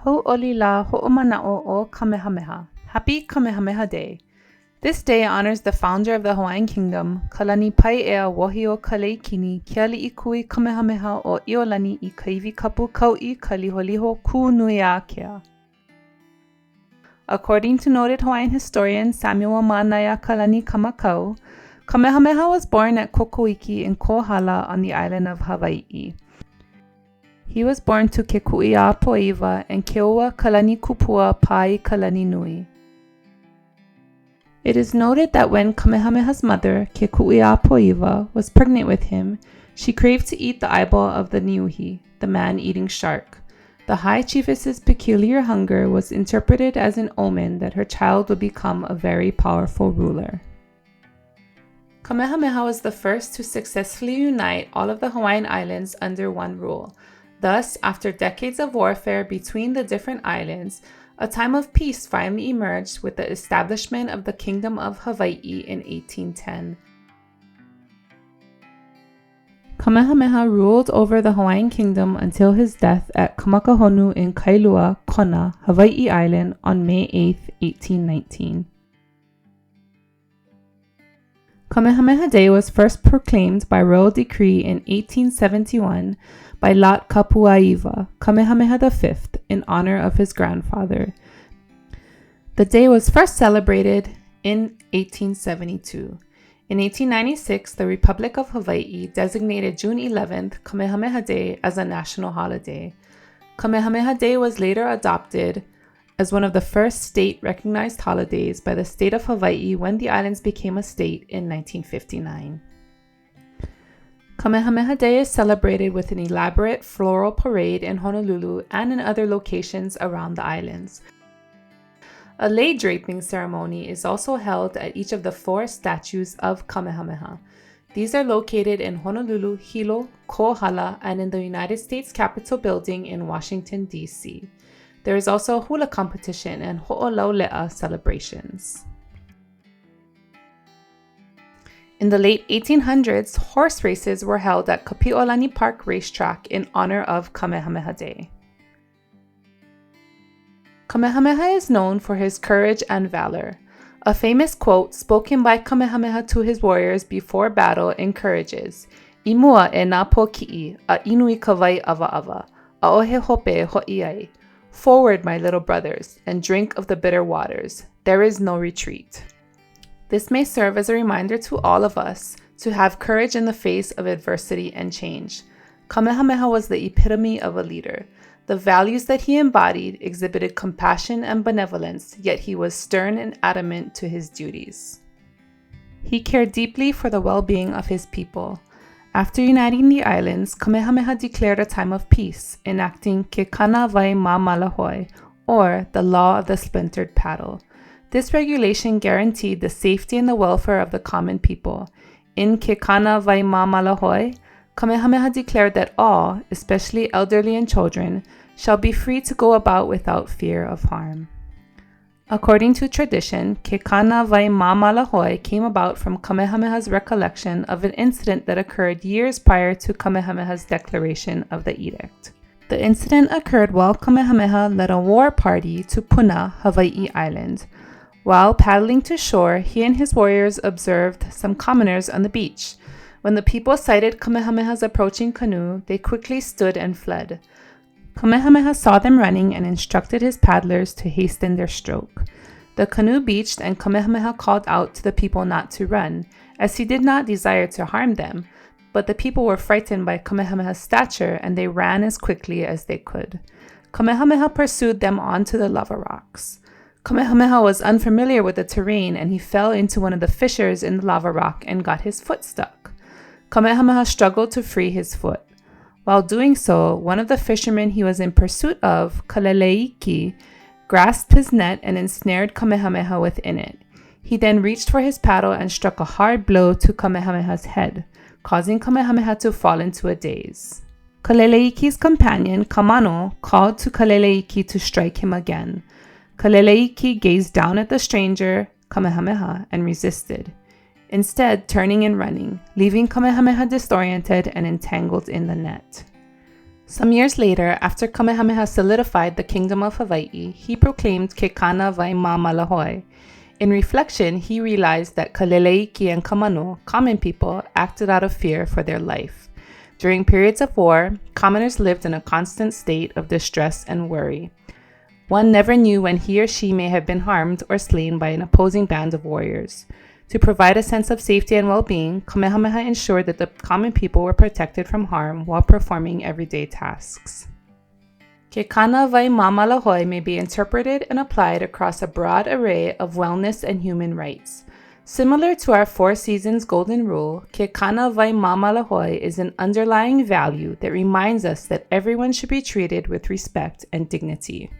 Ho'olila Ho'omanaʻo o Kamehameha. Happy Kamehameha Day. This day honors the founder of the Hawaiian Kingdom, Kalani Pai'ea Wohio Kaleikini Kiali'i Kui Kamehameha o Iolani I Kaiwi Kapu Kau'i Kaliholiho Ku Nui a Kea. According to noted Hawaiian historian Samuel Manaya Kalani Kamakau, Kamehameha was born at Kokoiki in Kohala on the island of Hawaii. He was born to Kekuʻia Poiva and Keoa Kalani Kupua Pai Kalani Nui. It is noted that when Kamehameha's mother, Kekuʻia Poiva, was pregnant with him, she craved to eat the eyeball of the Niuhi, the man-eating shark. The high chiefess's peculiar hunger was interpreted as an omen that her child would become a very powerful ruler. Kamehameha was the first to successfully unite all of the Hawaiian Islands under one rule. Thus, after decades of warfare between the different islands, a time of peace finally emerged with the establishment of the Kingdom of Hawaii in 1810. Kamehameha ruled over the Hawaiian Kingdom until his death at Kamakahonu in Kailua, Kona, Hawaii Island on May 8, 1819. Kamehameha Day was first proclaimed by royal decree in 1871 by Lat Kapuaiwa, Kamehameha V, in honor of his grandfather. The day was first celebrated in 1872. In 1896, the Republic of Hawaii designated June 11th, Kamehameha Day, as a national holiday. Kamehameha Day was later adopted as one of the first state-recognized holidays by the state of Hawaii when the islands became a state in 1959. Kamehameha Day is celebrated with an elaborate floral parade in Honolulu and in other locations around the islands. A lei draping ceremony is also held at each of the 4 statues of Kamehameha. These are located in Honolulu, Hilo, Kohala, and in the United States Capitol building in Washington, D.C. There is also a hula competition and ho'olaule'a celebrations. In the late 1800s, horse races were held at Kapi'olani Park Racetrack in honor of Kamehameha Day. Kamehameha is known for his courage and valor. A famous quote spoken by Kamehameha to his warriors before battle encourages, "I mua e nā pōki'i, a inui ka wai awa, a ohe hope ho'i ai. Forward, my little brothers, and drink of the bitter waters. There is no retreat." This may serve as a reminder to all of us to have courage in the face of adversity and change. Kamehameha was the epitome of a leader. The values that he embodied exhibited compassion and benevolence, yet he was stern and adamant to his duties. He cared deeply for the well-being of his people. After uniting the islands, Kamehameha declared a time of peace, enacting Ke Kana Wai Ma Malahoi, or the Law of the Splintered Paddle. This regulation guaranteed the safety and the welfare of the common people. In Ke Kana Wai Ma Malahoi, Kamehameha declared that all, especially elderly and children, shall be free to go about without fear of harm. According to tradition, Ke Kana Wai Ma Malahoi came about from Kamehameha's recollection of an incident that occurred years prior to Kamehameha's declaration of the edict. The incident occurred while Kamehameha led a war party to Puna, Hawaii Island. While paddling to shore, he and his warriors observed some commoners on the beach. When the people sighted Kamehameha's approaching canoe, they quickly stood and fled. Kamehameha saw them running and instructed his paddlers to hasten their stroke. The canoe beached and Kamehameha called out to the people not to run, as he did not desire to harm them, but the people were frightened by Kamehameha's stature and they ran as quickly as they could. Kamehameha pursued them onto the lava rocks. Kamehameha was unfamiliar with the terrain and he fell into one of the fissures in the lava rock and got his foot stuck. Kamehameha struggled to free his foot. While doing so, one of the fishermen he was in pursuit of, Kaleleiki, grasped his net and ensnared Kamehameha within it. He then reached for his paddle and struck a hard blow to Kamehameha's head, causing Kamehameha to fall into a daze. Kaleleiki's companion, Kamano, called to Kaleleiki to strike him again. Kaleleiki gazed down at the stranger, Kamehameha, and resisted, instead turning and running, leaving Kamehameha disoriented and entangled in the net. Some years later, after Kamehameha solidified the Kingdom of Hawaii, he proclaimed Ke Kana Wai Māmalahoi. In reflection, he realized that Kaleleiki and Kamano, common people, acted out of fear for their life. During periods of war, commoners lived in a constant state of distress and worry. One never knew when he or she may have been harmed or slain by an opposing band of warriors. To provide a sense of safety and well-being, Kamehameha ensured that the common people were protected from harm while performing everyday tasks. Ke Kana Wai Māmalahoi may be interpreted and applied across a broad array of wellness and human rights. Similar to our Four Seasons Golden Rule, Ke Kana Wai Māmalahoi is an underlying value that reminds us that everyone should be treated with respect and dignity.